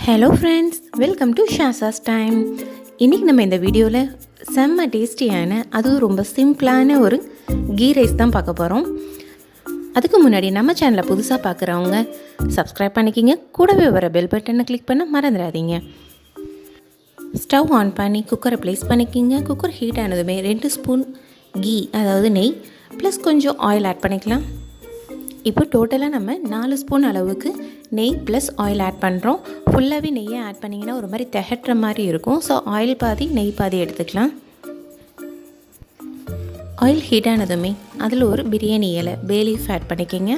Hello friends, welcome to ஷாசாஸ் time. இன்றைக்கி நம்ம இந்த வீடியோவில் செம்ம டேஸ்டியான அதுவும் ரொம்ப சிம்பிளான ஒரு கீ ரைஸ் தான் பார்க்க போகிறோம். அதுக்கு முன்னாடி நம்ம சேனலை புதுசாக பார்க்குறவங்க சப்ஸ்கிரைப் பண்ணிக்கிங்க, கூடவே வர பெல் பட்டனை கிளிக் பண்ண மறந்துடாதீங்க. ஸ்டவ் ஆன் பண்ணி குக்கரை ப்ளேஸ் பண்ணிக்கிங்க. குக்கர் ஹீட் ஆனதுமே 2 ஸ்பூன் கீ அதாவது நெய் ப்ளஸ் கொஞ்சம் ஆயில் ஆட் பண்ணிக்கலாம். இப்போ டோட்டலாக நம்ம 4 ஸ்பூன் அளவுக்கு நெய் ப்ளஸ் ஆயில் ஆட் பண்ணுறோம். ஃபுல்லாகவே நெய்யை ஆட் பண்ணிங்கன்னா ஒரு மாதிரி திகட்டுற மாதிரி இருக்கும். ஸோ ஆயில் பாதி நெய் பாதி எடுத்துக்கலாம். ஆயில் ஹீட் ஆனதுமே அதில் ஒரு பிரியாணி இலை பே லீஃப் ஆட் பண்ணிக்கோங்க.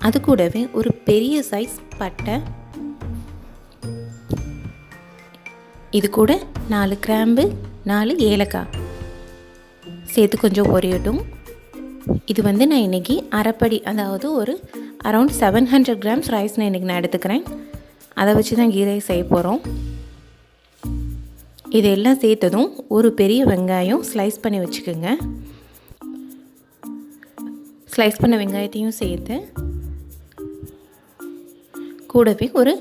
அது கூடவே ஒரு பெரிய சைஸ் பட்டை, இது கூட 4 கிராம்பு 4 ஏலக்காய் சேர்த்து கொஞ்சம் பொரியட்டும். இது நான் இன்றைக்கி அரைப்படி அதாவது ஒரு அரவுண்ட் 700 கிராம்ஸ் ரைஸ் நான் எடுத்துக்கிறேன். அதை வச்சு தான் கீ ரைஸ் செய்ய போகிறோம். இதெல்லாம் சேர்த்ததும் ஒரு பெரிய வெங்காயம் ஸ்லைஸ் பண்ணி வச்சுக்கோங்க. ஸ்லைஸ் பண்ண வெங்காயத்தையும் சேர்த்து கூடவே ஒரு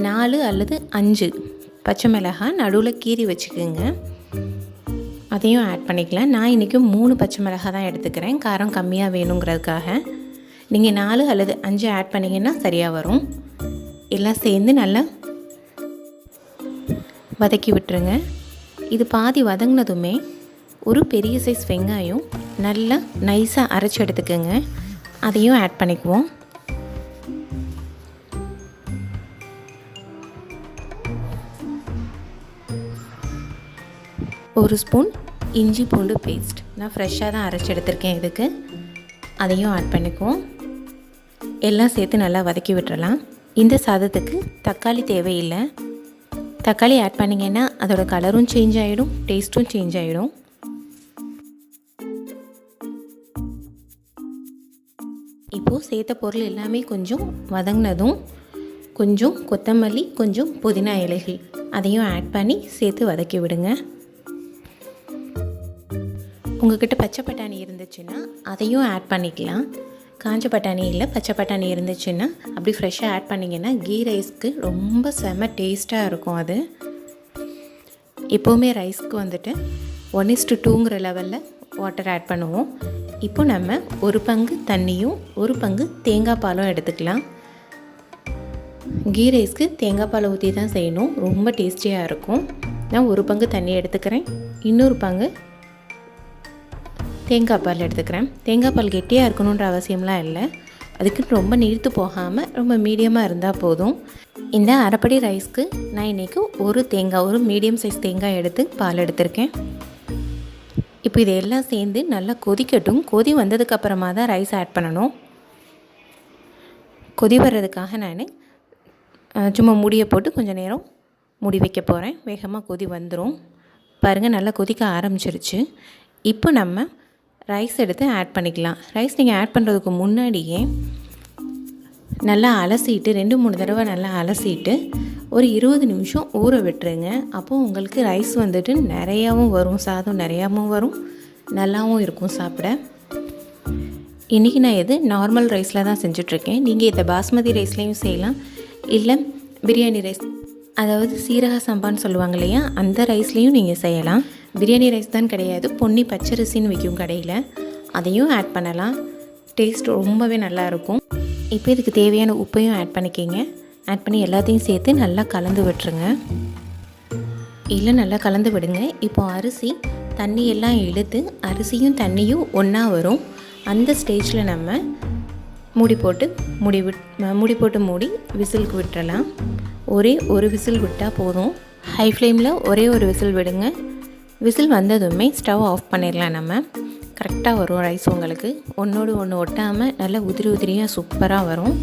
4 அல்லது 5 பச்சை மிளகாய் நடுவில் கீறி வச்சுக்கோங்க. அதையும் ஆட் பண்ணிக்கலாம். நான் இன்றைக்கி 3 பச்சை மிளகாய் தான் எடுத்துக்கிறேன், காரம் கம்மியாக வேணுங்கிறதுக்காக. நீங்கள் 4 அல்லது 5 ஆட் பண்ணிங்கன்னா சரியாக வரும். எல்லாம் சேர்ந்து நல்லா வதக்கி விட்டுருங்க. இது பாதி வதங்கினதுமே ஒரு பெரிய சைஸ் வெங்காயம் நல்லா நைஸாக அரைச்சி எடுத்துக்கோங்க. அதையும் ஆட் பண்ணிக்குவோம். ஒரு ஸ்பூன் இஞ்சி பூண்டு பேஸ்ட் நான் ஃப்ரெஷ்ஷாக தான் அரைச்சி எடுத்திருக்கேன் இதுக்கு. அதையும் ஆட் பண்ணிக்குவோம். எல்லாம் சேர்த்து நல்லா வதக்கி விட்டுறலாம். இந்த சாதத்துக்கு தக்காளி தேவையில்லை. தக்காளி ஆட் பண்ணிங்கன்னா அதோட கலரும் சேஞ்ச் ஆகிடும், டேஸ்ட்டும் சேஞ்ச் ஆகிடும். இப்போது சேர்த்த பொருள் எல்லாமே கொஞ்சம் வதங்கினதும் கொஞ்சம் கொத்தமல்லி கொஞ்சம் புதினா இலைகள் அதையும் ஆட் பண்ணி சேர்த்து வதக்கி விடுங்க. உங்கள்கிட்ட பச்சை பட்டாணி இருந்துச்சுன்னா அதையும் ஆட் பண்ணிக்கலாம். காஞ்ச பட்டாணி இல்லை, பச்சை பட்டாணி இருந்துச்சுன்னா அப்படி ஃப்ரெஷ்ஷாக ஆட் பண்ணிங்கன்னா கீ ரைஸ்க்கு ரொம்ப செம்ம டேஸ்ட்டாக இருக்கும். அது எப்போவுமே ரைஸ்க்கு 1:2ங்கிற லெவலில் வாட்டர் ஆட் பண்ணுவோம். இப்போ நம்ம ஒரு பங்கு தண்ணியும் ஒரு பங்கு தேங்காய் பாலும் எடுத்துக்கலாம். கீ ரைஸ்க்கு தேங்காய் பாலை ஊற்றி தான் செய்யணும், ரொம்ப டேஸ்டியாக இருக்கும். நான் ஒரு பங்கு தண்ணி எடுத்துக்கிறேன், இன்னொரு பங்கு தேங்காய் பால் எடுத்துக்கிறேன். தேங்காய் பால் கெட்டியாக இருக்கணுன்ற அவசியம்லாம் இல்லை, அதுக்கு ரொம்ப நீர்த்து போகாமல் ரொம்ப மீடியமாக இருந்தால் போதும். இந்த அரைப்படி ரைஸ்க்கு நான் இன்றைக்கி ஒரு மீடியம் சைஸ் தேங்காய் எடுத்து பால் எடுத்திருக்கேன். இப்போ இதெல்லாம் சேர்ந்து நல்லா கொதிக்கட்டும். கொதி வந்ததுக்கப்புறமா தான் ரைஸ் ஆட் பண்ணணும். கொதி வர்றதுக்காக நான் சும்மா மூடியை போட்டு கொஞ்சம் நேரம் மூடி வைக்க போகிறேன். வேகமாக கொதி வந்துடும். பாருங்கள், நல்லா கொதிக்க ஆரம்பிச்சிருச்சு. இப்போ நம்ம ரைஸ் எடுத்து ஆட் பண்ணிக்கலாம். ரைஸ் நீங்கள் ஆட் பண்ணுறதுக்கு முன்னாடியே நல்லா அலசிட்டு 2-3 தடவை நல்லா அலசிட்டு ஒரு 20 நிமிஷம் ஊற விட்டுருங்க. அப்போது உங்களுக்கு ரைஸ் நிறையாவும் வரும், சாதம் நிறையாவும் வரும், நல்லாவும் இருக்கும் சாப்பிட. இன்றைக்கி நான் இது நார்மல் ரைஸில் தான் செஞ்சிட்ருக்கேன். நீங்கள் இதை பாஸ்மதி ரைஸ்லேயும் செய்யலாம், இல்லை பிரியாணி ரைஸ் அதாவது சீரக சம்பான்னு சொல்லுவாங்க இல்லையா, அந்த ரைஸ்லேயும் நீங்கள் செய்யலாம். பிரியாணி ரைஸ் தான் கிடையாது, பொன்னி பச்சரிசின்னு விற்கும் கடையில், அதையும் ஆட் பண்ணலாம். டேஸ்ட் ரொம்பவே நல்லாயிருக்கும். இப்போ இதுக்கு தேவையான உப்பையும் ஆட் பண்ணிக்கிங்க. ஆட் பண்ணி எல்லாத்தையும் சேர்த்து நல்லா கலந்து விட்டுருங்க. இல்லை நல்லா கலந்து விடுங்க. இப்போ அரிசி தண்ணி எல்லாம் இழுத்து அரிசியும் தண்ணியும் ஒன்றா வரும். அந்த ஸ்டேஜில் நம்ம மூடி போட்டு மூடி விசிலுக்கு விட்டுறலாம். ஒரே ஒரு விசில் விட்டால் போதும். ஹை ஃப்ளேமில் ஒரே ஒரு விசில் விடுங்க. விசில் வந்ததுமே ஸ்டவ் ஆஃப் பண்ணிடலாம். நம்ம கரெக்டாக வரும் ரைஸ், உங்களுக்கு ஒன்றோடு ஒன்று ஒட்டாமல் நல்லா உதிரியாக சூப்பராக வரும்.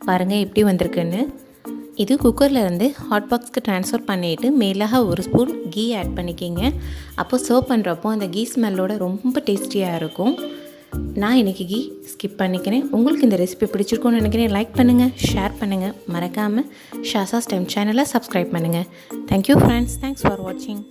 பாருங்கள் எப்படி வந்திருக்குன்னு. இது குக்கரில் இருந்து ஹாட் பாக்ஸ்க்கு ட்ரான்ஸ்ஃபர் பண்ணிவிட்டு மேலாக ஒரு ஸ்பூன் கீ ஆட் பண்ணிக்கிங்க. அப்போ சர்வ் பண்ணுறப்போ அந்த கீ ஸ்மெல்லோட ரொம்ப டேஸ்டியாக இருக்கும். நான் இன்றைக்கி கீ ஸ்கிப் பண்ணிக்கிறேன். உங்களுக்கு இந்த ரெசிபி பிடிச்சிருக்கும்னு நினைக்கிறேன். லைக் பண்ணுங்கள், ஷேர் பண்ணுங்கள், மறக்காமல் ஷாசாஸ் டைம் சேனலை சப்ஸ்கிரைப் பண்ணுங்கள். தேங்க்யூ ஃப்ரெண்ட்ஸ், தேங்க்ஸ் ஃபார் வாட்சிங்.